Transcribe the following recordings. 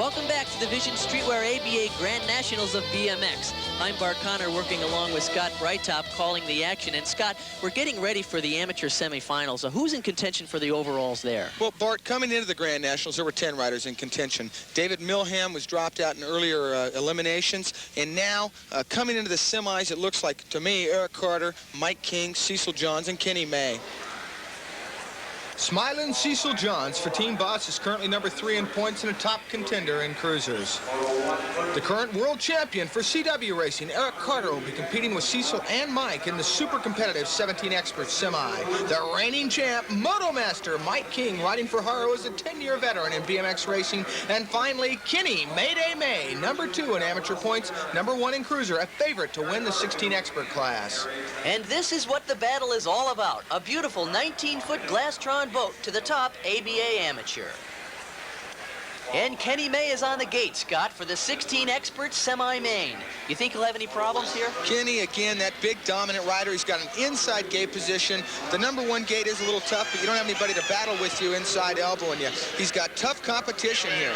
Welcome back to the Vision Streetwear ABA Grand Nationals of BMX. I'm Bart Connor working along with Scott Brightop calling the action. And Scott, we're getting ready for the amateur semifinals. So who's in contention for the overalls there? Well, Bart, coming into the Grand Nationals, there were 10 riders in contention. David Milham was dropped out in earlier eliminations. And now, coming into the semis, it looks like, to me, Eric Carter, Mike King, Cecil Johns, and Kenny May. Smiling Cecil Johns for Team Boss is currently number 3 in points and a top contender in cruisers. The current world champion for CW Racing, Eric Carter, will be competing with Cecil and Mike in the super competitive 17 Expert Semi. The reigning champ, Moto Master Mike King, riding for Haro, is a 10-year veteran in BMX racing. And finally, Kenny Mayday May, number 2 in amateur points, number 1 in cruiser, a favorite to win the 16 Expert class. And this is what the battle is all about. A beautiful 19-foot Glastron boat to the top, ABA Amateur. And Kenny May is on the gate, Scott, for the 16 Expert Semi-Main. You think he'll have any problems here? Kenny, again, that big dominant rider. He's got an inside gate position. The number 1 gate is a little tough, but you don't have anybody to battle with you inside elbowing you. He's got tough competition here.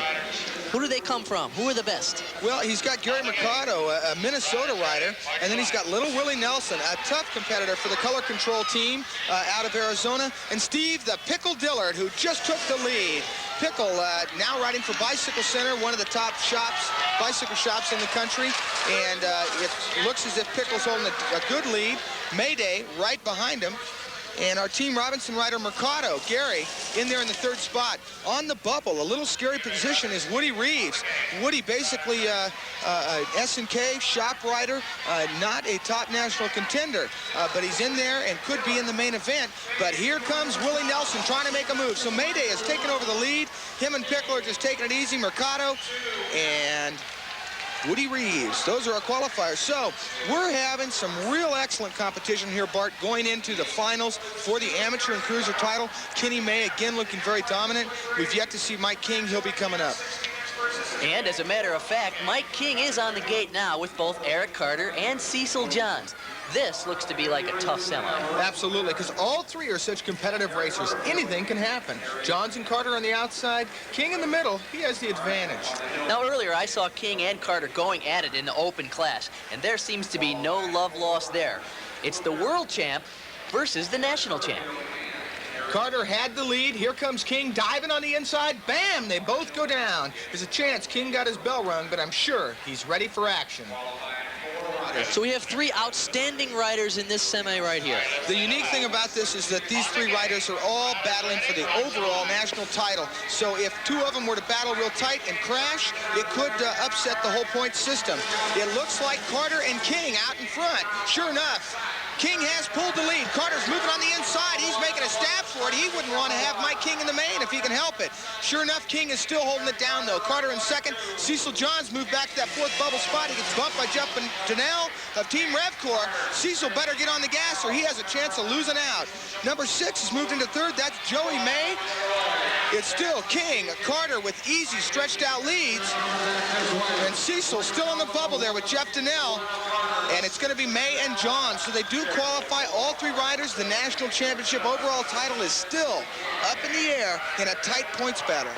Who do they come from? Who are the best? Well, he's got Gary Mercado, a Minnesota rider, and then he's got Little Willie Nelson, a tough competitor for the Color Control team out of Arizona, and Steve the Pickle Dillard, who just took the lead. Pickle now riding for Bicycle Center, one of the top bicycle shops in the country, and it looks as if Pickle's holding a good lead. Mayday right behind him. And our Team Robinson rider, Mercado, Gary, in there in the 3rd spot. On the bubble, a little scary position is Woody Reeves. Woody basically S&K shop rider, not a top national contender, but he's in there and could be in the main event. But here comes Willie Nelson trying to make a move. So Mayday has taken over the lead. Him and Pickle are just taking it easy. Mercado and Woody Reeves. Those are our qualifiers. So we're having some real excellent competition here, Bart, going into the finals for the amateur and cruiser title. Kenny May, again, looking very dominant. We've yet to see Mike King. He'll be coming up. And as a matter of fact, Mike King is on the gate now with both Eric Carter and Cecil Johns. This looks to be like a tough semi. Absolutely, because all 3 are such competitive racers. Anything can happen. Johns and Carter on the outside, King in the middle. He has the advantage. Now, earlier I saw King and Carter going at it in the open class, and there seems to be no love lost there. It's the world champ versus the national champ. Carter had the lead. Here comes King diving on the inside. Bam! They both go down. There's a chance King got his bell rung, but I'm sure he's ready for action. So we have 3 outstanding riders in this semi right here. The unique thing about this is that these 3 riders are all battling for the overall national title. So if 2 of them were to battle real tight and crash, it could upset the whole point system. It looks like Carter and King out in front. Sure enough, King has pulled the lead. Carter's moving on the inside. He's making a stab for it. He wouldn't want to have Mike King in the main if he can help it. Sure enough, King is still holding it down, though. Carter in 2nd. Cecil Johns moved back to that 4th bubble spot. He gets bumped by Jeff Donnell of Team Revcor. Cecil better get on the gas or he has a chance of losing out. Number 6 has moved into 3rd. That's Joey May. It's still King, Carter with easy stretched out leads. And Cecil still on the bubble there with Jeff Donnell. And it's going to be May and John. So they do qualify, all 3 riders. The national championship overall title is still up in the air in a tight points battle.